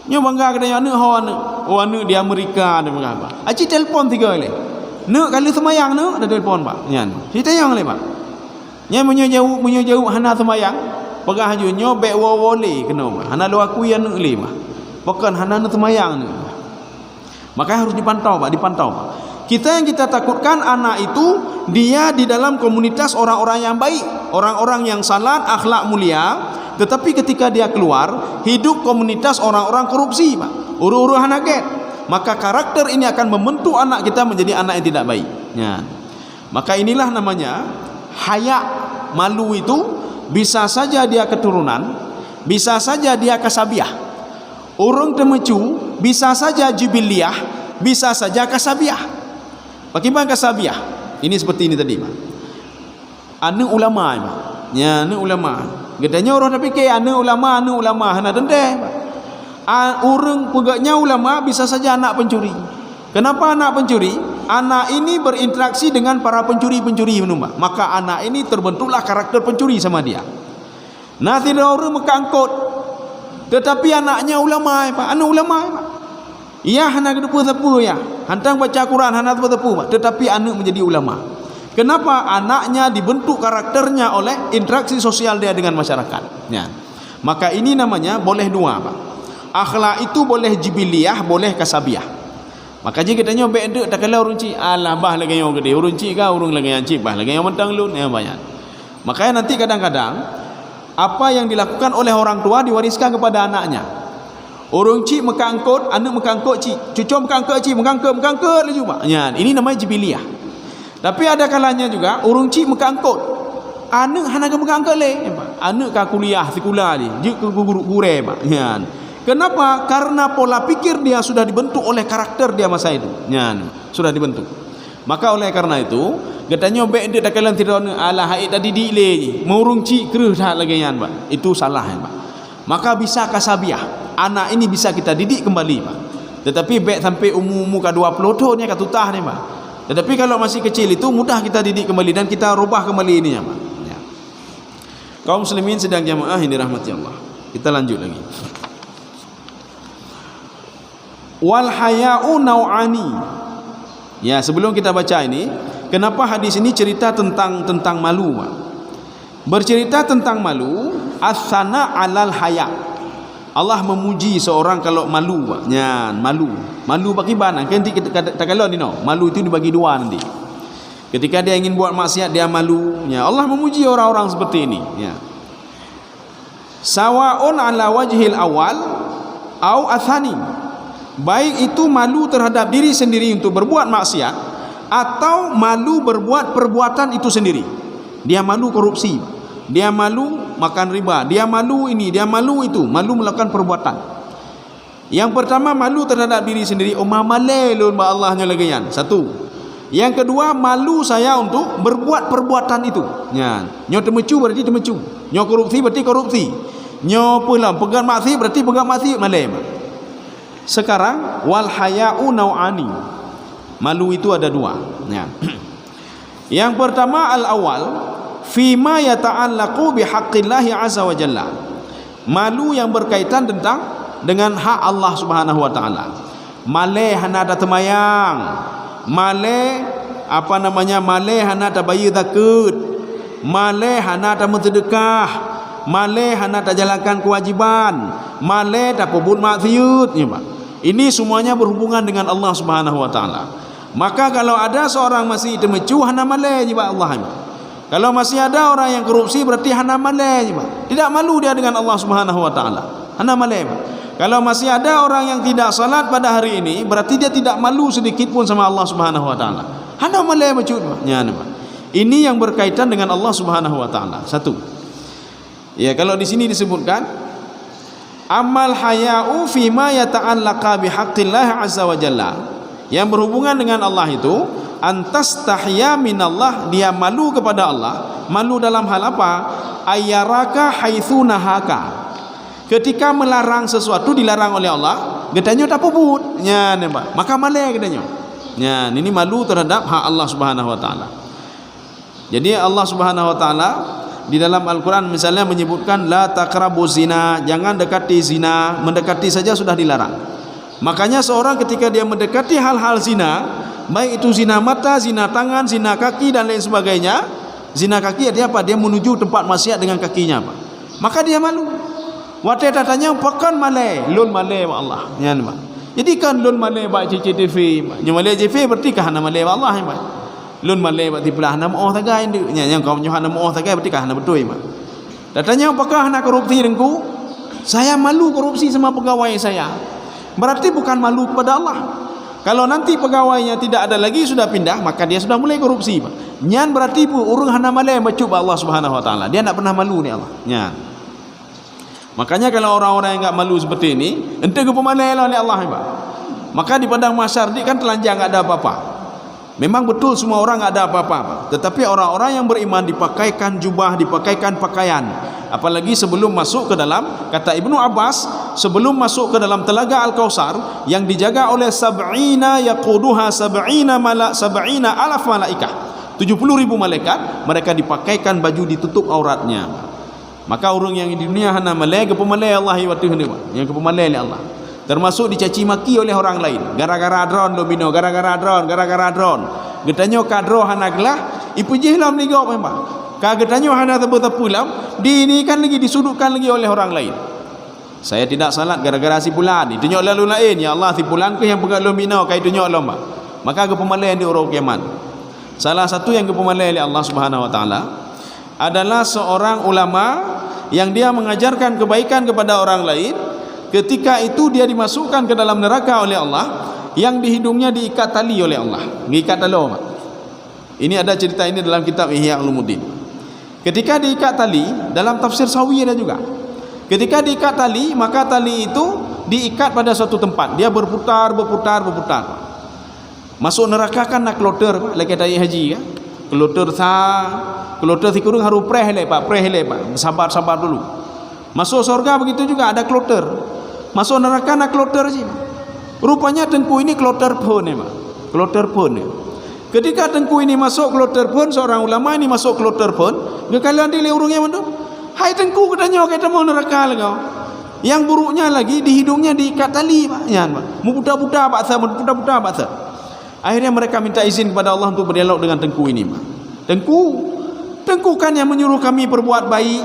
B: Nyo bangga katanya anak ho anak di Amerika ada mengapa. Aci telefon 3 kali. Nak kali semayang nak ada telefon Pak. Nyan. Cerita yang le Pak. Nya menyo jauh hana semayang. Pegah haju nyo bek wole kena Pak. Hana lu aku yang nak le Pak. Bukan hana nak semayang nak. Maka harus dipantau Pak, Pak. Kita yang kita takutkan anak itu dia di dalam komunitas orang-orang yang baik, orang-orang yang salat, akhlak mulia, tetapi ketika dia keluar hidup komunitas orang-orang korupsi Pak, uru-uru hanaget. Maka karakter ini akan membentuk anak kita menjadi anak yang tidak baik ya. Maka inilah namanya haya, malu itu bisa saja dia keturunan, bisa saja dia kasabiah. Orang temecu bisa saja jubiliah, bisa saja kasabiah. Bagaimana kasabiah? Ini seperti ini tadi Pak. Anu ulama Pak. Ya, anu ulama. Gedanya orang dah fikir anu ulama hana dendeh Pak. Orang pegaknya ulama bisa saja anak pencuri. Kenapa anak pencuri? Anak ini berinteraksi dengan para pencuri-pencuri Pak. Maka anak ini terbentuklah karakter pencuri sama dia. Nah, tidak orang mengangkut. Tetapi anaknya ulama Pak. Anu ulama Pak. Ia hana kedepu-depu ya. Hantang baca Quran hana tepu-tepu Pak. Tetapi anak menjadi ulama. Kenapa? Anaknya dibentuk karakternya oleh interaksi sosial dia dengan masyarakat. Ya. Maka ini namanya boleh dua Pak. Akhlak itu boleh jibiliyah, boleh kasabiah. Maka jika kita nyobek dek tak kala urun ci, alah bah lagi yang gede, urun ci ka urung lagi yang cip bah lagi yang mentang lun ya banyak. Makanya nanti kadang-kadang apa yang dilakukan oleh orang tua diwariskan kepada anaknya. Orang cik mekangkut, anak mekangkut cik, cucu mekangkut cik, mekangkut lagi Pak. Ya, ini namanya jibiliyah. Tapi ada kalanya juga orang cik mekangkut, anak hana ke mekangkut le, Pak. Anak ka kuliah sekolah ni, je ke guru Pak. Ya. Kenapa? Karena pola pikir dia sudah dibentuk oleh karakter dia masa itu. Sudah dibentuk. Maka oleh karena itu, katanya baik dia tak kalan tidak ala haid tadi dile murung ci kreuh dah lagi yan, Pak. Itu salah, Pak. Maka bisa kasabiah. Anak ini bisa kita didik kembali, Pak. Tetapi baik sampai umur ka 20 tahun ni ka tutah ni, Pak. Tetapi kalau masih kecil itu mudah kita didik kembali dan kita rubah kembali ininya, Pak. Ya. Kaum muslimin sedang jamaah ini rahmati Allah. Kita lanjut lagi. Wal haya'u nau'ani. Ya, sebelum kita baca ini, kenapa hadis ini cerita tentang malu, Pak? Bercerita tentang malu, as-sana 'alal haya'. Allah memuji seorang kalau malu, Pak. Malu. Malu bagi mana? Nanti kita tak kalau ni no. Malu itu dibagi dua nanti. Ketika dia ingin buat maksiat dia malu. Ya, Allah memuji orang-orang seperti ini, ya. Sawa'un 'ala wajhil awal au athani. Baik itu malu terhadap diri sendiri untuk berbuat maksiat atau malu berbuat perbuatan itu sendiri. Dia malu korupsi, dia malu makan riba, dia malu ini, dia malu itu, malu melakukan perbuatan. Yang pertama malu terhadap diri sendiri, mamalelun ba Allahnya lagi yan. Satu. Yang kedua malu saya untuk berbuat perbuatan itu. Nyo temecu berarti temecu, nyo korupsi berarti korupsi, nyo pula pegang maksiat berarti pegang maksiat malem. Sekarang wal haya'u nau'ani. Malu itu ada dua, ya. Yang pertama al-awwal fima yata'allaqu bihaqqillahi azza wa jalla. Malu yang berkaitan dengan hak Allah Subhanahu wa taala. Male hana da temayang. Male male hana da bayi zakat. Male hana da sedekah. Male hana da jalankan kewajiban. Male da pebut maksiat, ya, Pak. Ini semuanya berhubungan dengan Allah Subhanahu wa taala. Maka kalau ada seorang masih temecu hana male jiba Allah. Kalau masih ada orang yang korupsi berarti hana male jiba. Tidak malu dia dengan Allah Subhanahu wa taala. Hana male. Kalau masih ada orang yang tidak salat pada hari ini berarti dia tidak malu sedikit pun sama Allah Subhanahu wa taala. Hana male macu. Ini yang berkaitan dengan Allah Subhanahu wa taala. Satu. Ya, kalau di sini disebutkan amal haya'u fima yata'allaqa bihaqqillah azza wa jalla. Yang berhubungan dengan Allah itu antastahya minallah, dia malu kepada Allah. Malu dalam hal apa? Ayyaraka haitsu nahaka. Ketika melarang sesuatu dilarang oleh Allah, gedanya tak puput. Maka malai gedanya. Ini malu terhadap hak Allah Subhanahu wa taala. Jadi Allah Subhanahu wa taala di dalam Al-Quran misalnya menyebutkan la taqrabu zina, jangan dekati zina. Mendekati saja sudah dilarang. Makanya seorang ketika dia mendekati hal-hal zina, baik itu zina mata, zina tangan, zina kaki dan lain sebagainya. Zina kaki artinya apa? Dia menuju tempat maksiat dengan kakinya, Pak. Maka dia malu. Wate tatanya pakan malai, lun malai wa Allah. Jadi kan lun malai ba CCTV, malai CCTV berarti kah nama malai wa Allah, Pak. Lun malai berarti belah nama oh tagai ndu yang kau nyohan nama oh tagai berarti kah nama betul, Pak. Datanya apakah nak korupsi dengku? Saya malu korupsi sama pegawai saya. Berarti bukan malu kepada Allah. Kalau nanti pegawainya tidak ada lagi sudah pindah, maka dia sudah mulai korupsi, Pak. Nyan berarti pun urung hana malai macub Allah Subhanahu wa taala. Dia tak pernah malu ni Allah. Nyan. Makanya kalau orang-orang yang enggak malu seperti ini, ente ke pemalai lah oleh Allah, Pak. Maka di padang mahsyar ni kan telanjang enggak ada apa-apa. Memang betul semua orang enggak ada apa-apa, Pak. Tetapi orang-orang yang beriman dipakaikan jubah, dipakaikan pakaian. Apalagi sebelum masuk ke dalam, kata Ibnu Abbas, sebelum masuk ke dalam telaga Al-Kautsar yang dijaga oleh sab'ina yaquduha sab'ina alaf malaikah. 70.000 malaikat, mereka dipakaikan baju ditutup auratnya. Maka orang yang di dunia hana malai ke pemalai Allah yang ke pemalai oleh Allah. Termasuk dicaci maki oleh orang lain. Gara-gara drone domino, gara-gara drone. Getanyo kadro hana gelah, ipujihlah menigau memang. Kagetanyo hana tepu-tepu lam, diinikan lagi, disudutkan lagi oleh orang lain. Saya tidak salat gara-gara si fulan, ditunjuk lalu lain. Ya Allah, si fulan ke yang pegang domino kai tunjuk lomba. Maka ke pemalai di orang kiamat. Salah satu yang ke pemalai oleh Allah Subhanahu wa taala adalah seorang ulama yang dia mengajarkan kebaikan kepada orang lain. Ketika itu dia dimasukkan ke dalam neraka oleh Allah, yang di hidungnya diikat tali oleh Allah. Diikat tali. Ini ada cerita ini dalam kitab Ihya Ulumuddin. Ketika diikat tali, dalam tafsir Sawi ada juga. Ketika diikat tali, maka tali itu
C: diikat pada satu tempat, dia berputar. Masuk neraka kan nak kloter lagi tadi haji kan. Kloter si kurung harus preh lepak. Sabar dulu. Masuk surga begitu juga ada kloter. Masuk neraka nak kloter sih. Rupanya tengku ini kloter pun ya, kloter pun ya. Ketika tengku ini masuk kloter pun, seorang ulama ini masuk kloter pun, kalian dile urungnya mana? Hai tengku katanya kita mau neraka lah kau. Yang buruknya lagi di hidungnya diikat tali pak. Ya, mu buta baksa. Akhirnya mereka minta izin kepada Allah untuk berdialog dengan tengku ini pak. Tengku kan yang menyuruh kami berbuat baik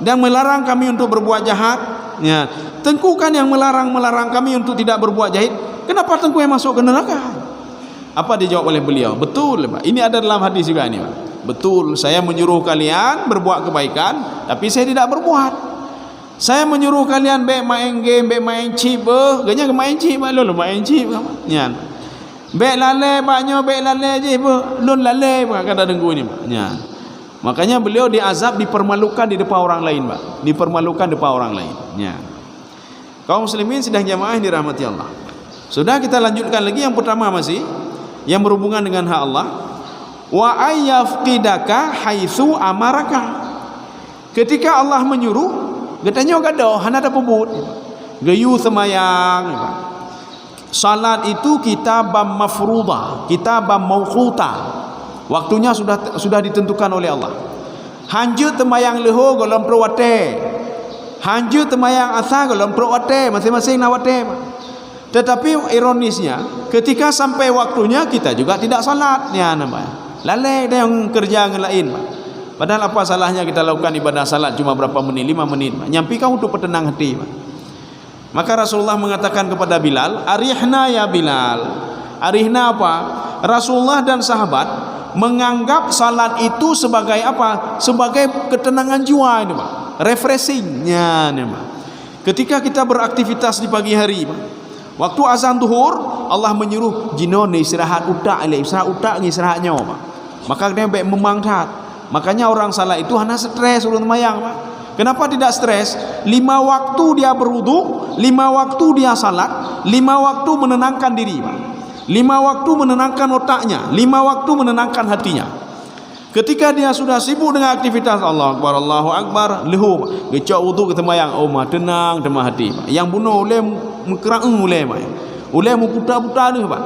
C: dan melarang kami untuk berbuat jahat. Ya, tengku kan yang melarang kami untuk tidak berbuat jahat. Kenapa tengku yang masuk ke neraka? Apa dijawab oleh beliau? Betul pak. Ini ada dalam hadis juga ini pak. Betul, saya menyuruh kalian berbuat kebaikan, tapi saya tidak berbuat. Saya menyuruh kalian baik main game, baik main chip, ganya ke main chip, lo main chip, ya. Baik lalai, baknya baik lalai je, lon lalai, kata tengku ini, ya. Makanya beliau diazab, dipermalukan di depan orang lain, pak. Dipermalukan di depan orang lain, ya. Kaum muslimin sidang jamaah yang dirahmati Allah. Sudah, kita lanjutkan lagi yang pertama masih yang berhubungan dengan hak Allah. Wa ayyafqidaka haitsu amaraka. Ketika Allah menyuruh, katanya gadoh hana ada pebut. Gayu semayang. Salat itu kitabam mafruḍah, kitabam mawquta. Waktunya sudah ditentukan oleh Allah. Hanjut temayang leho golom perwate. Hanjut temayang asa golom perwate, masing-masing nawate. Tetapi ironisnya, ketika sampai waktunya kita juga tidak salat, ya namanya. Lalai dia yang kerja yang lain, Pak. Padahal apa salahnya kita lakukan ibadah salat cuma berapa menit, 5 menit, Pak. Nyampi kau untuk bertenang hati, Pak. Maka Rasulullah mengatakan kepada Bilal, "Arihna ya Bilal." Arihna apa? Rasulullah dan sahabat menganggap salat itu sebagai apa? Sebagai ketenangan jiwa ini, Pak. Refreshingnya ini, Pak. Ketika kita beraktivitas di pagi hari, Pak. Waktu azan zuhur, Allah menyuruh jinon istirahat utak, istirahat istirahatnya, Pak. Maka dia baik memangkat. Makanya orang salat itu hanya stres ulun mayang, Pak. Kenapa tidak stres? 5 waktu dia berwudu, 5 waktu dia salat, 5 waktu menenangkan diri, Pak. 5 waktu menenangkan otaknya, 5 waktu menenangkan hatinya. Ketika dia sudah sibuk dengan aktivitas Allahu Akbar, lehu, gecok wudu ke temayang, oh mah tenang demah hati, Pak. Yang bunuh oleh mengkerang oleh, Pak. Oleh mu putar-putar tu, Pak.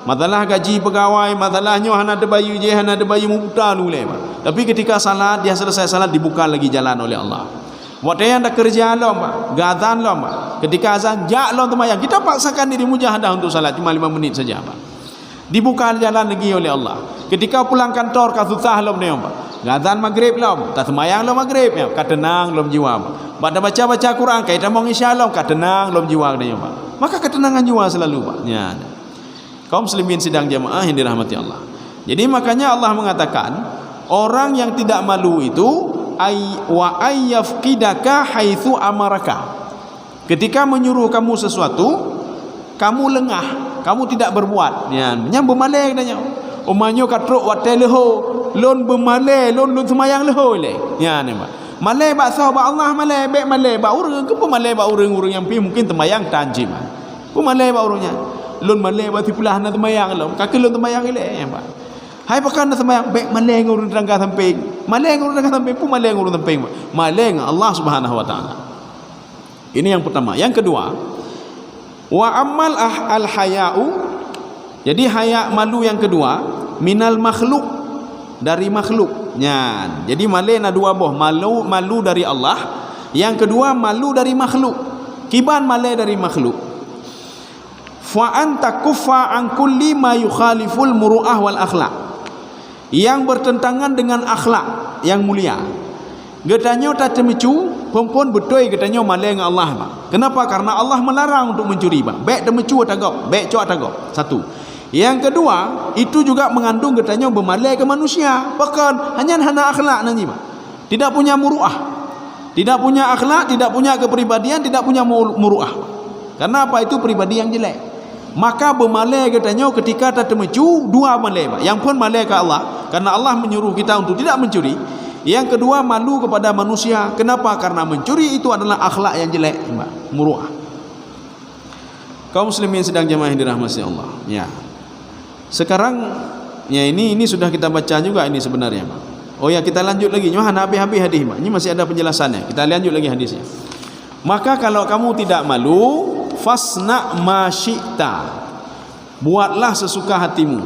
C: Masalah gaji pegawai, masalahnya hana ada bayu je, hana ada bayu mu putar oleh, Pak. Tapi ketika salat, dia selesai salat dibuka lagi jalan oleh Allah. Waktu yang ada kerja lo, Pak. Gazan lo, Pak. Ketika azan, jak lo temayang. Kita paksakan diri mujahadah untuk salat cuma 5 menit saja, Pak. Dibuka jalan lagi oleh Allah. Ketika pulang kantor ka susah lo ni, Pak. Gazan maghrib lo, tak semayang lo maghrib ya, ka tenang lo jiwa, Pak. Pada baca Quran, kita mau isya lo, ka tenang lo jiwa dia, Pak. Maka ketenangan jiwa selalu, Pak. Ya. Kaum muslimin sidang jamaah yang dirahmati Allah. Jadi makanya Allah mengatakan, orang yang tidak malu itu wa ayyafqidaka haitsu amaraka. Ketika menyuruh kamu sesuatu, kamu lengah, kamu tidak berbuat. Ya, nyambo malek danya. Umanyo katruk wate leho, lon bermalai, lon semayang leho le. Ya ni, Pak. Malai ba sahabat Allah malai, baik malai ba urang, ke pemalai ba urang-urang yang pi mungkin temayang tanjim. Pemalai ba urangnya. Lon malai ba tipulah na temayang lo. Kaki lon temayang le, ya, Pak. Hai pakan na semayang baik malai ngurun rangga samping. Malai ngurun rangga samping, pemalai ngurun samping. Malai Allah Subhanahu wa taala. Ini yang pertama. Yang kedua, wa amal al-haya'u, jadi haya malu yang kedua, minal makhluk, dari makhluk. Ya, jadi malai na dua boh, malu dari Allah, yang kedua malu dari makhluk. Kiban malai dari makhluk. Fa anta kuffa an kulli ma yukhaliful muru'ah wal akhlaq, yang bertentangan dengan akhlak yang mulia. Getanyo tak temecu, perempuan betul getanyo malai dengan Allah, Pak. Kenapa? Karena Allah melarang untuk mencuri, Pak. Baik temecu atagok, baik cok atagok. Satu. Yang kedua, itu juga mengandung getanyo bermalai ke manusia. Bahkan hanya akhlak nanti, Pak. Tidak punya muruah. Tidak punya akhlak, tidak punya kepribadian, tidak punya muruah. Karena apa? Itu pribadi yang jelek. Maka bermalai getanyo ketika tak temecu, dua malai, Pak. Yang pun malai ke Allah, karena Allah menyuruh kita untuk tidak mencuri. Yang kedua, malu kepada manusia. Kenapa? Karena mencuri itu adalah akhlak yang jelek, Mbak. Muruah. Kaum muslimin sedang jemaah yang dirahmati Allah. Ya. Sekarang ya ini sudah kita baca juga ini sebenarnya, Pak. Oh ya, kita lanjut lagi. Nyohan habis hadis, Pak. Ini masih ada penjelasannya. Kita lanjut lagi hadisnya. Maka kalau kamu tidak malu, fasna ma syi'ta. Buatlah sesuka hatimu.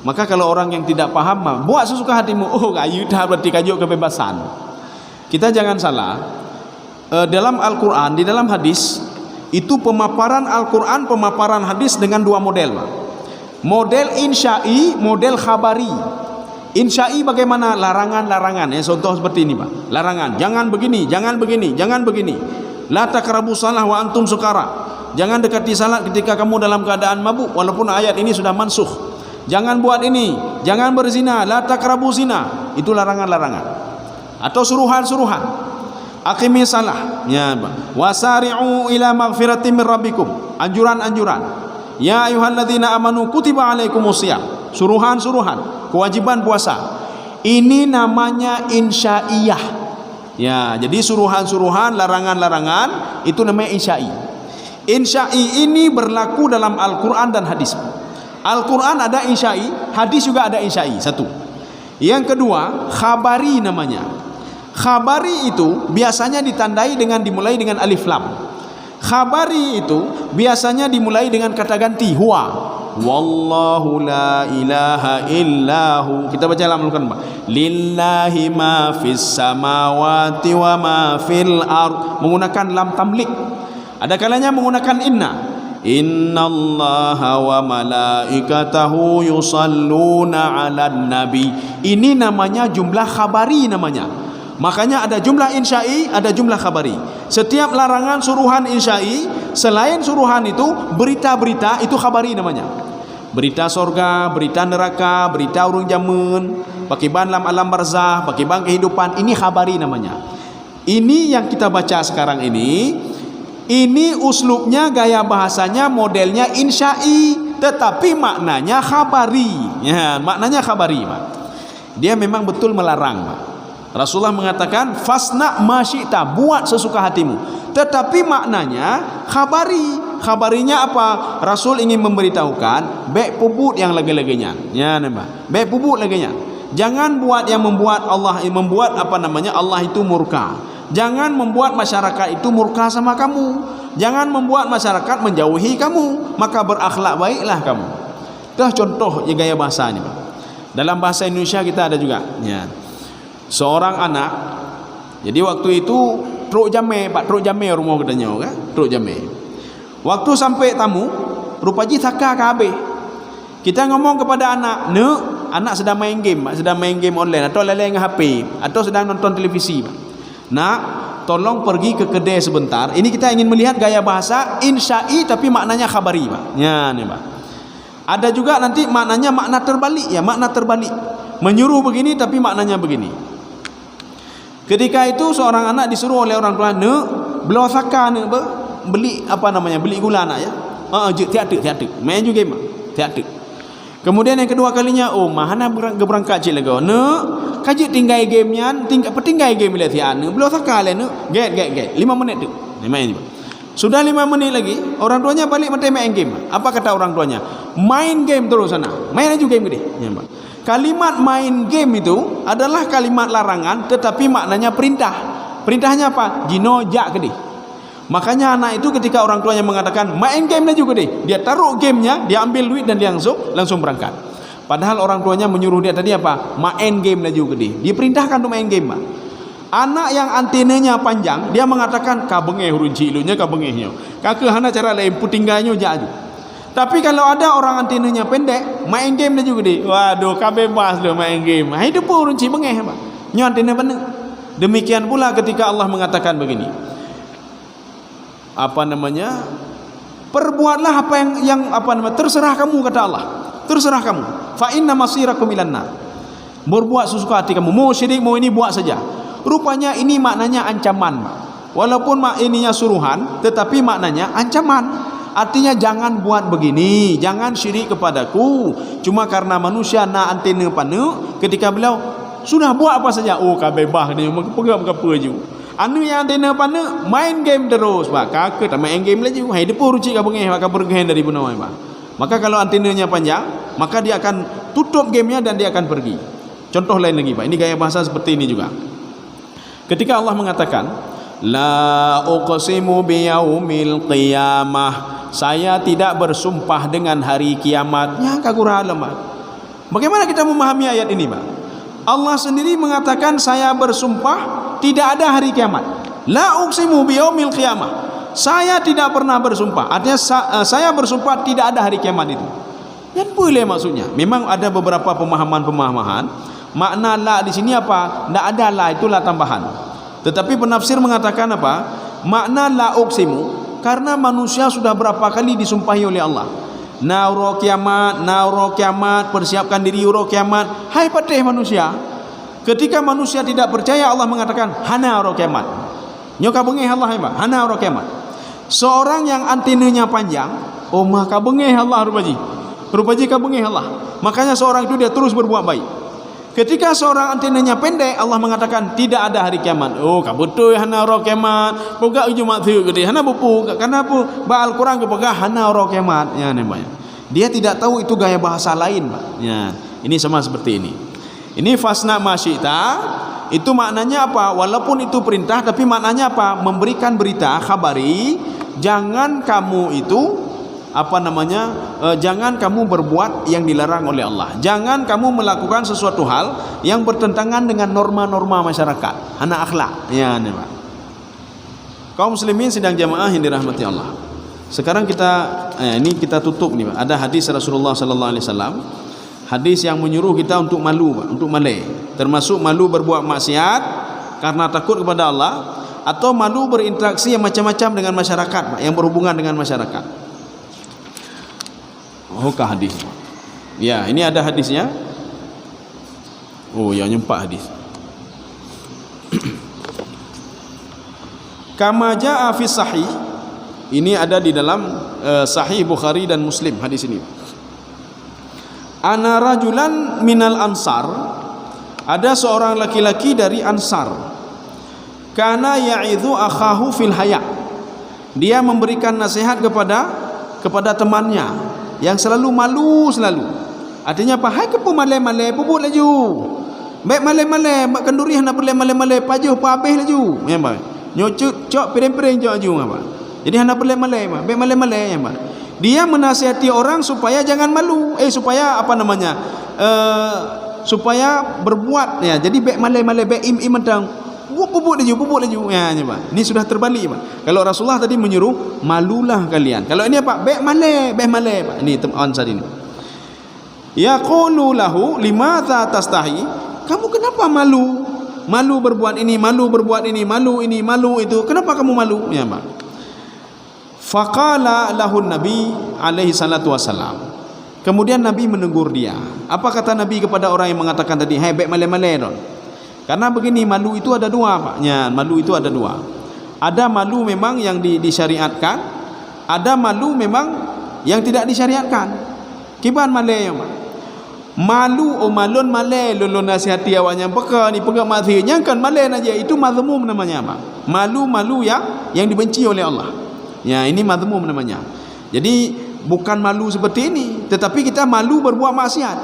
C: Maka kalau orang yang tidak paham, buat sesuka hatimu. Oh, ayu dah berarti kajuk kebebasan. Kita jangan salah. Dalam Al-Qur'an, di dalam hadis itu pemaparan Al-Quran, pemaparan hadis dengan dua model, Pak. Model insya'i, model khabari. Insya'i bagaimana? Larangan-larangan. Ya, contoh seperti ini, Pak. Larangan, jangan begini, jangan begini, jangan begini. La taqrabu shalah wa antum sukara. Jangan dekati salat ketika kamu dalam keadaan mabuk, walaupun ayat ini sudah mansukh. Jangan buat ini, jangan berzina, la taqrabu zina. Itu larangan-larangan. Atau suruhan-suruhan. Aqimis salah, ya, wasari'u ila maghfiratin min rabbikum, anjuran-anjuran. Ya ayyuhalladzina amanu kutiba alaikumusiyam, suruhan-suruhan, kewajiban puasa. Ini namanya insya'iyah. Ya, jadi suruhan-suruhan, larangan-larangan itu namanya insya'i. Insya'i ini berlaku dalam Al-Qur'an dan hadis. Al-Qur'an ada insya'i, hadis juga ada insya'i. Satu. Yang kedua, khabari namanya. Khabari itu biasanya ditandai dengan dimulai dengan alif lam. Khabari itu biasanya dimulai dengan kata ganti huwa. Wallahu la ilaha illahu. Kita baca dalam Al-Qur'an, lillahi ma fis samawati wa ma fil ard, menggunakan lam tamlik. Ada kalanya menggunakan inna. Innallaha wa malaikatahu yusalluna 'alan nabi. Ini namanya jumlah khabari namanya. Makanya ada jumlah insya'i, ada jumlah khabari. Setiap larangan suruhan insya'i, selain suruhan itu berita-berita, itu khabari namanya. Berita sorga, berita neraka, berita urung jamun, pakiban alam barzah, pakiban kehidupan, ini khabari namanya. Ini yang kita baca sekarang ini uslubnya, gaya bahasanya, modelnya insya'i, tetapi maknanya khabari. Ya, maknanya khabari, Pak. Dia memang betul melarang, Pak. Rasulullah mengatakan fasna ma syi'ta, buat sesuka hatimu. Tetapi maknanya khabari. Khabarinya apa? Rasul ingin memberitahukan baik puput yang lagi-laginya. Ya, nampak. Baik puput laginya. Jangan buat yang membuat Allah Allah itu murka. Jangan membuat masyarakat itu murka sama kamu. Jangan membuat masyarakat menjauhi kamu. Maka berakhlak baiklah kamu. Itulah contoh gaya bahasa ini, Pak. Dalam bahasa Indonesia kita ada juga. Ya. Seorang anak, jadi waktu itu truk jame, Pak, truk jame rumah katanya, kan? Truk jame. Waktu sampai tamu, rupanya saka KB. Kita ngomong kepada anak, anak sedang main game, Pak, sedang main game online atau leleng HP atau sedang nonton televisi, Pak. Nak, tolong pergi ke kedai sebentar. Ini kita ingin melihat gaya bahasa insya'i tapi maknanya khabari, Pak. Ya, nih, Pak. Ada juga nanti maknanya makna terbalik, ya, makna terbalik. Menyuruh begini tapi maknanya begini. Ketika itu seorang anak disuruh oleh orang tua, belau saka beli beli gula anak, ya. Tiada. Main juga game. Tiada. Kemudian yang kedua kalinya, mana berangkat cik lagi. Kaji tinggal gamenya, tinggal game lihat ya. Belau saka le get 5 menit tu. Main juga. Sudah 5 menit lagi, orang tuanya balik main game. Apa kata orang tuanya? Main game terus sana. Main aja game gede. Ya, Pak. Kalimat main game itu adalah kalimat larangan tetapi maknanya perintah. Perintahnya apa? Jino jak gede. Makanya anak itu ketika orang tuanya mengatakan main game juga deh, dia taruh gamenya, dia ambil duit dan dia langsung berangkat. Padahal orang tuanya menyuruh dia tadi apa? Main game juga deh. Diperintahkan untuk main game, Pak. Anak yang antenanya panjang, dia mengatakan kabengeh runci ilunya kabengehnya. Kakek hana cara lain putingganya jaju. Tapi kalau ada orang antenanya pendek, main game dia juga deh. Waduh, kabebas dia main game. Itu pun runci bengeh, Pak. Nyo antena benar. Demikian pula ketika Allah mengatakan begini. Perbuatlah apa yang terserah kamu, kata Allah. Terserah kamu. Fa inna masirakum ilan nar. Berbuat sesuka hati kamu. Mau syirik, mau ini buat saja. Rupanya ini maknanya ancaman. Walaupun ininya suruhan, tetapi maknanya ancaman. Artinya jangan buat begini, jangan syirik kepadaku. Cuma karena manusia na antena panu, ketika beliau sudah buat apa saja, kabebah dia pegang apa je. Anu yang antena pana main game terus pak. Kakak tak main game lagi. Hai depu ruci ka bengeh ka pergi dari benoi pak. Maka kalau antenanya panjang, maka dia akan tutup gamenya dan dia akan pergi. Contoh lain lagi pak. Ini gaya bahasa seperti ini juga. Ketika Allah mengatakan la uqsimu biyaumil qiyamah, saya tidak bersumpah dengan hari kiamat. Ya kaguralam pak. Bagaimana kita memahami ayat ini pak? Allah sendiri mengatakan saya bersumpah tidak ada hari kiamat. La uqsimu biyaumil qiyamah. Saya tidak pernah bersumpah. Artinya saya bersumpah tidak ada hari kiamat itu. Yang boleh maksudnya. Memang ada beberapa pemahaman. Makna la di sini apa? Tidak ada la, itulah tambahan. Tetapi penafsir mengatakan apa? Makna la uqsimu karena manusia sudah berapa kali disumpahi oleh Allah. Nauro kiamat, persiapkan diri uro kiamat. Hai patih manusia. Ketika manusia tidak percaya, Allah mengatakan hana uro kiamat. Nyoka bengeh Allah hebat. Hana uro kiamat. Seorang yang antenanya panjang, oh maka bengeh Allah rupaji ka bengeh Allah. Makanya seorang itu dia terus berbuat baik. Ketika seorang antenanya pendek, Allah mengatakan tidak ada hari kiamat. Oh kabetul hana uro kiamat. Poga ujumat tu gede. Hana bupu karena apa? Ba Al-Quran ke poga hana uro kiamat. Ya namanya. Dia tidak tahu itu gaya bahasa lain, Pak. Ya, ini sama seperti ini. Ini fasna masyita itu maknanya apa? Walaupun itu perintah tapi maknanya apa? Memberikan berita, khabari, jangan kamu itu jangan kamu berbuat yang dilarang oleh Allah. Jangan kamu melakukan sesuatu hal yang bertentangan dengan norma-norma masyarakat, hana akhlak. Ya, nih, Pak. Kaum muslimin sidang jamaah yang dirahmati Allah. Sekarang ini kita tutup nih, Pak. Ada hadis Rasulullah sallallahu alaihi wasallam. Hadis yang menyuruh kita untuk malu, Pak, untuk malai. Termasuk malu berbuat maksiat karena takut kepada Allah atau malu berinteraksi yang macam-macam dengan masyarakat, Pak, yang berhubungan dengan masyarakat. Oh kah hadis? Ya, ini ada hadisnya. Oh, ya nyempak hadis. Kama jaa fi sahih. Ini ada di dalam Sahih Bukhari dan Muslim hadis ini. Ana rajulan minal ansar. Ada seorang laki-laki dari Ansar. Kana ya'idhu akhahu fil haya. Dia memberikan nasihat kepada temannya yang selalu malu selalu. Artinya apa? Hai kepu malai-malai puput laju. Baik malai-malai, mak kenduri hendak perle malai-malai pajuh pa habis laju. Ya ba. Nyocut cok piring-piring cok aju apa. Jadi hendak perle malai, baik malai-malai ya ba. Dia menasihati orang supaya jangan malu. Supaya supaya berbuat ya. Jadi baik malai-malai baik im mentang. Pupuk laju ya, Pak. Ini sudah terbalik, Pak. Kalau Rasulullah tadi menyuruh malulah kalian. Kalau ini apa? Baik malai, Pak. Ini ansar ini. Yaqulu lahu limadza tastahi? Kamu kenapa malu? Malu berbuat ini, malu berbuat ini, malu ini, malu itu. Kenapa kamu malu? Ya, Pak. Faqala lahu Nabi alaihi salatu wasalam. Kemudian Nabi menegur dia. Apa kata Nabi kepada orang yang mengatakan tadi, "Hai baik malai-malai don." Karena begini, malu itu ada dua, Pak. Ya, malu itu ada dua. Ada malu memang yang disyariatkan, ada malu memang yang tidak disyariatkan. Kiban malai yang malu malun malai lulun nasihati awaknya peka ni pegang mazhinya kan malai aja itu mazmum namanya, Pak. Malu yang dibenci oleh Allah. Ya, ini mazmum namanya. Jadi bukan malu seperti ini, tetapi kita malu berbuat maksiat.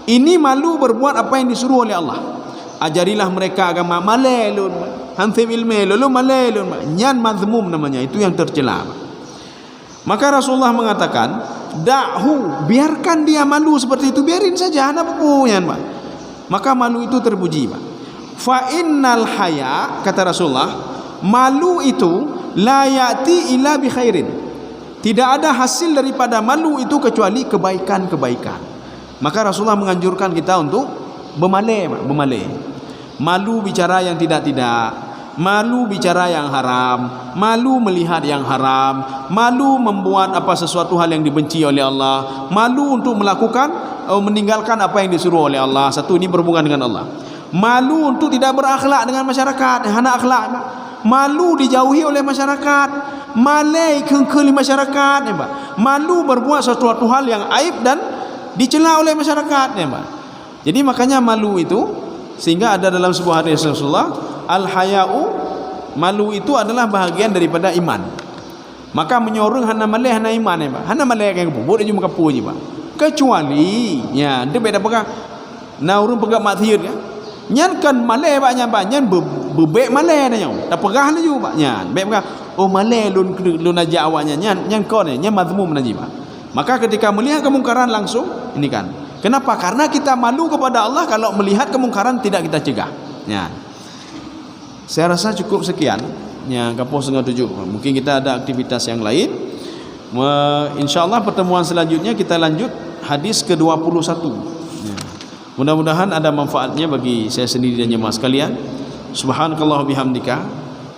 C: Ini malu berbuat apa yang disuruh oleh Allah. Ajarilah mereka agama malelun, hansim ilmu lalu malelun, nyan mazmum namanya, itu yang tercela. Maka Rasulullah mengatakan, da'hu, biarkan dia malu seperti itu, biarin saja, hana pupuyan, Pak. Maka malu itu terpuji, Pak. Fa innal haya, kata Rasulullah, malu itu la ya'ti illa bi khairin. Tidak ada hasil daripada malu itu kecuali kebaikan-kebaikan. Maka Rasulullah menganjurkan kita untuk bermalai. Malu bicara yang tidak-tidak, malu bicara yang haram, malu melihat yang haram, malu membuat sesuatu hal yang dibenci oleh Allah, malu untuk melakukan meninggalkan apa yang disuruh oleh Allah. Satu, ini berhubungan dengan Allah. Malu untuk tidak berakhlak dengan masyarakat, hana akhlak. Malu dijauhi oleh masyarakat, malai kengkeli masyarakat, malu berbuat sesuatu hal yang aib dan dicela oleh masyarakat, Jadi makanya malu itu, sehingga ada dalam sebuah hadis Rasulullah, al haya'u malu itu adalah bahagian daripada iman. Maka menyorong hana malih hana iman ni pak. Hana malih kan pun boleh cuma kapu je pak. Kecuali nya dia beda pegang. Na urang pegang maksiat kan. Nyan kan malih pak nyan pak nyan bebek malih dah nyau. Tak pegah lah juga pak nyan. Bek pegang. Oh malih lun ajak awaknya nyan kon ni nyan mazmum naji pak. Maka ketika melihat kemungkaran langsung ini kan. Kenapa? Karena kita malu kepada Allah kalau melihat kemungkaran tidak kita cegah. Ya. Saya rasa cukup sekian. Ya, kapal 6:30. Mungkin kita ada aktivitas yang lain. InsyaAllah pertemuan selanjutnya kita lanjut hadis ke-21. Ya. Mudah-mudahan ada manfaatnya bagi saya sendiri dan jemaah sekalian. Subhanakallah bihamdika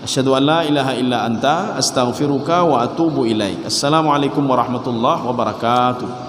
C: asyhadu an la ilaha illa anta astaghfiruka wa atubu ilaik. Assalamualaikum warahmatullahi wabarakatuh.